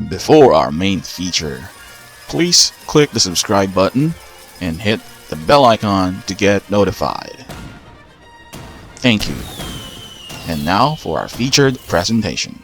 Before our main feature, please click the subscribe button and hit the bell icon to get notified. Thank you. And now for our featured presentation.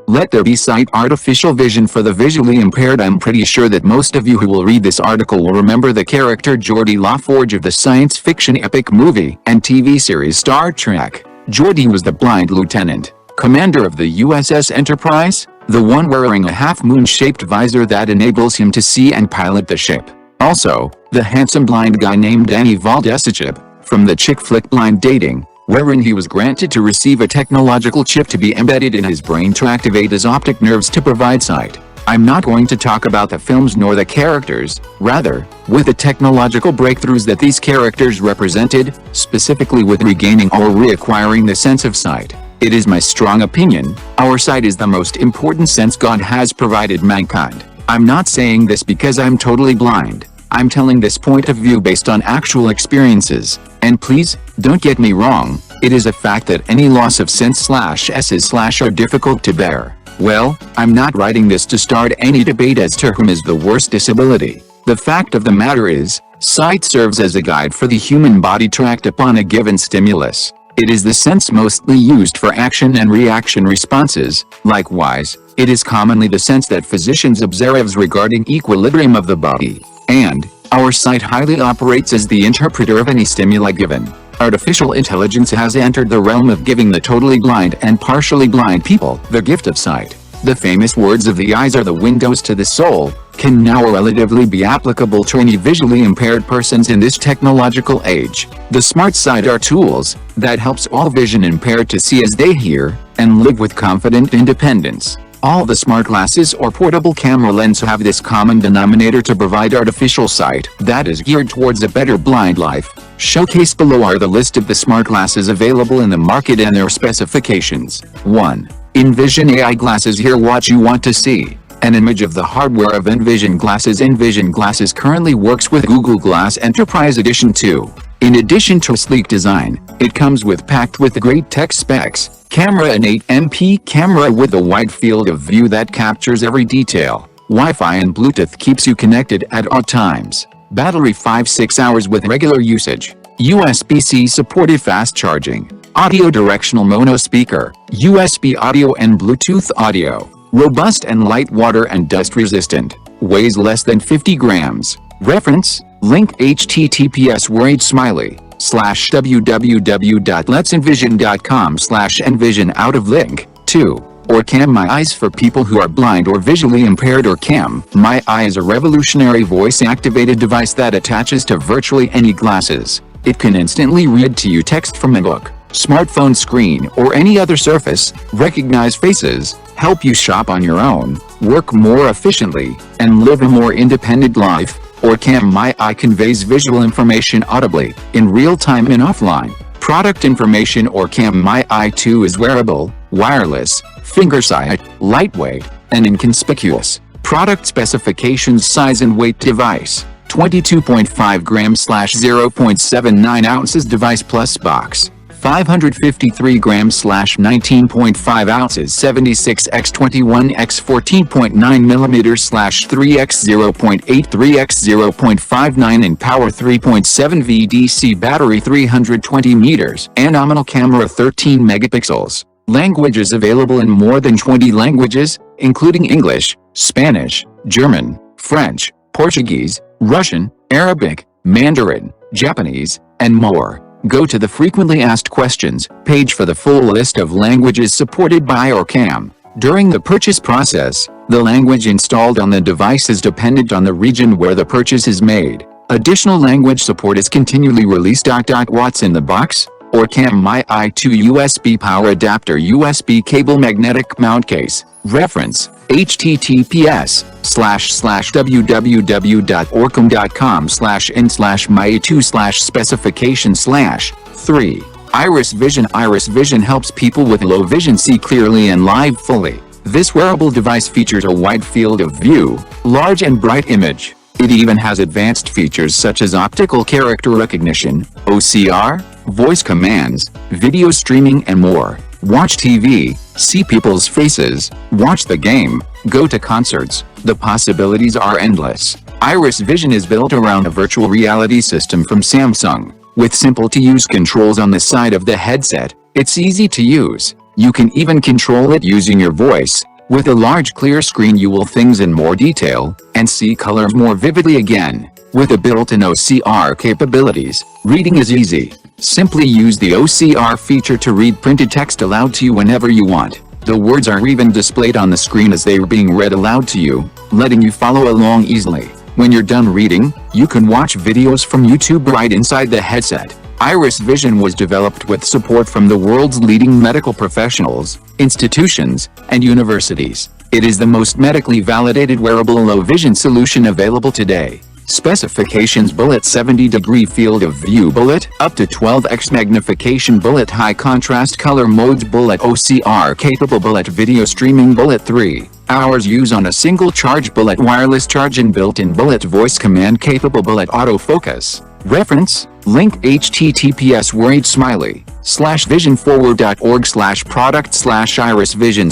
Let there be sight artificial vision for the visually impaired. I'm pretty sure that most of you who will read this article will remember the character Geordi LaForge of the science fiction epic movie and TV series Star Trek. Geordi was the blind lieutenant, commander of the USS Enterprise, the one wearing a half-moon shaped visor that enables him to see and pilot the ship. Also, the handsome blind guy named Danny Valdesichib, from the chick flick Blind Dating, wherein he was granted to receive a technological chip to be embedded in his brain to activate his optic nerves to provide sight. I'm not going to talk about the films nor the characters, rather, with the technological breakthroughs that these characters represented, specifically with regaining or reacquiring the sense of sight. It is my strong opinion, our sight is the most important sense God has provided mankind. I'm not saying this because I'm totally blind. I'm telling this point of view based on actual experiences, and please, don't get me wrong, it is a fact that any loss of sense/S's/ are difficult to bear. Well, I'm not writing this to start any debate as to whom is the worst disability. The fact of the matter is, sight serves as a guide for the human body to act upon a given stimulus. It is the sense mostly used for action and reaction responses. Likewise, it is commonly the sense that physicians observe regarding equilibrium of the body. And, our sight highly operates as the interpreter of any stimuli given. Artificial intelligence has entered the realm of giving the totally blind and partially blind people the gift of sight. The famous words of the eyes are the windows to the soul, can now relatively be applicable to any visually impaired persons in this technological age. The smart sight are tools that helps all vision impaired to see as they hear, and live with confident independence. All the smart glasses or portable camera lens have this common denominator to provide artificial sight that is geared towards a better blind life. Showcased below are the list of the smart glasses available in the market and their specifications. 1. Envision AI glasses. Here what you want to see. An image of the hardware of Envision glasses. Envision glasses currently works with Google Glass Enterprise Edition 2. In addition to a sleek design, it comes packed with great tech specs. Camera: an 8MP camera with a wide field of view that captures every detail. Wi-Fi and Bluetooth keeps you connected at all times. Battery 5-6 hours with regular usage. USB-C supported fast charging. Audio directional mono speaker, USB audio and Bluetooth audio. Robust and light water and dust resistant. Weighs less than 50 grams. Reference, link https://www.letsenvision.com/envision out of link. 2. Orcam My Eyes for people who are blind or visually impaired. Orcam My Eye is a revolutionary voice-activated device that attaches to virtually any glasses. It can instantly read to you text from a book, smartphone screen or any other surface, recognize faces, help you shop on your own, work more efficiently, and live a more independent life. Orcam My Eye conveys visual information audibly, in real time and offline. Product information. Orcam My Eye 2 is wearable, wireless, finger sight, lightweight, and inconspicuous. Product specifications: size and weight. Device 22.5 grams/0.79 ounces. Device plus box 553 grams/19.5 ounces. 76x21x14.9 mm/3x 0.83x 0.59 in power. 3.7 VDC battery. 320 meters. Anominal camera. 13 megapixels. Languages available in more than 20 languages, including English, Spanish, German, French, Portuguese, Russian, Arabic, Mandarin, Japanese, and more. Go to the frequently asked questions page for the full list of languages supported by Orcam. During the purchase process, the language installed on the device is dependent on the region where the purchase is made. Additional language support is continually released. What's in the box? Orcam My Eye 2 USB power adapter. USB cable magnetic mount case. Reference, https://www.orcam.com/in/my2/specification/3 Iris Vision helps people with low vision see clearly and live fully. This wearable device features a wide field of view, large and bright image. It even has advanced features such as optical character recognition, OCR, voice commands, video streaming and more. Watch TV, see people's faces, watch the game, go to concerts. The possibilities are endless. Iris Vision is built around a virtual reality system from Samsung. With simple-to-use controls on the side of the headset, it's easy to use. You can even control it using your voice. With a large clear screen you will things in more detail, and see colors more vividly again. With a built-in OCR capabilities, reading is easy. Simply use the OCR feature to read printed text aloud to you whenever you want. The words are even displayed on the screen as they are being read aloud to you, letting you follow along easily. When you're done reading, you can watch videos from YouTube right inside the headset. Iris Vision was developed with support from the world's leading medical professionals, institutions, and universities. It is the most medically validated wearable low vision solution available today. Specifications: bullet 70-degree field of view, bullet up to 12x magnification, bullet high contrast color modes, bullet OCR capable, bullet video streaming, bullet 3 hours use on a single charge, bullet wireless charging, built-in bullet voice command capable, bullet autofocus. Reference link https://visionforward.org/product/iris vision/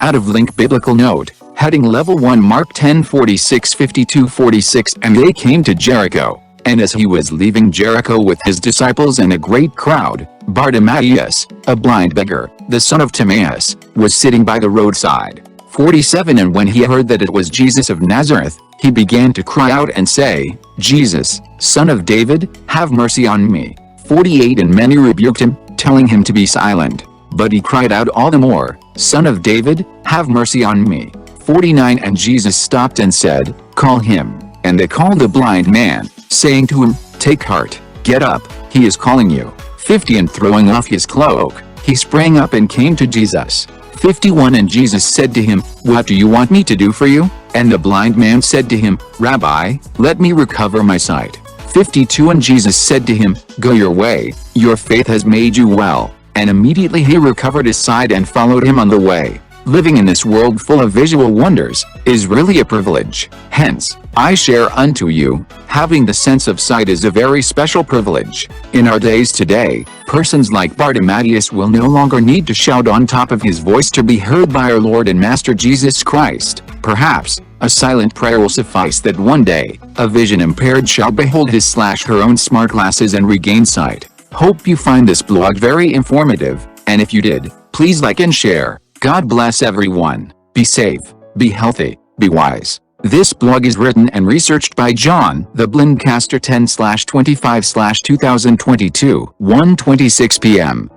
out of link biblical note. Heading Level 1 Mark 10:46-52-46. And they came to Jericho, and as he was leaving Jericho with his disciples and a great crowd, Bartimaeus, a blind beggar, the son of Timaeus, was sitting by the roadside. 47. And when he heard that it was Jesus of Nazareth, he began to cry out and say, Jesus, Son of David, have mercy on me. 48. And many rebuked him, telling him to be silent. But he cried out all the more, Son of David, have mercy on me. 49. And Jesus stopped and said, Call him. And they called the blind man, saying to him, Take heart, get up, he is calling you. 50. And throwing off his cloak, he sprang up and came to Jesus. 51. And Jesus said to him, What do you want me to do for you? And the blind man said to him, Rabbi, let me recover my sight. 52. And Jesus said to him, Go your way, your faith has made you well. And immediately he recovered his sight and followed him on the way. Living in this world full of visual wonders is really a privilege. Hence, I share unto you, having the sense of sight is a very special privilege. In our days today, persons like Bartimaeus will no longer need to shout on top of his voice to be heard by our Lord and Master Jesus Christ. Perhaps, a silent prayer will suffice that one day, a vision impaired shall behold his/her own smart glasses and regain sight. Hope you find this blog very informative, and if you did, please like and share. God bless everyone. Be safe, be healthy, be wise. This blog is written and researched by John, the Blindcaster 10/25/2022, 1:26 p.m.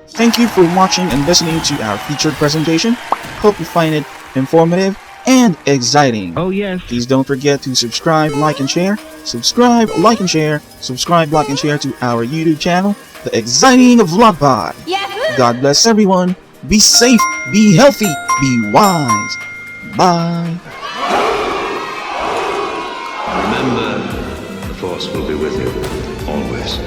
Thank you for watching and listening to our featured presentation. Hope you find it informative and exciting. Oh yes. Please don't forget to subscribe, like, and share. Subscribe, like, and share. Subscribe, like, and share to our YouTube channel, The Exciting Vlogpod. Yahoo! God bless everyone. Be safe, be healthy, be wise. Bye. Remember, the Force will be with you, always.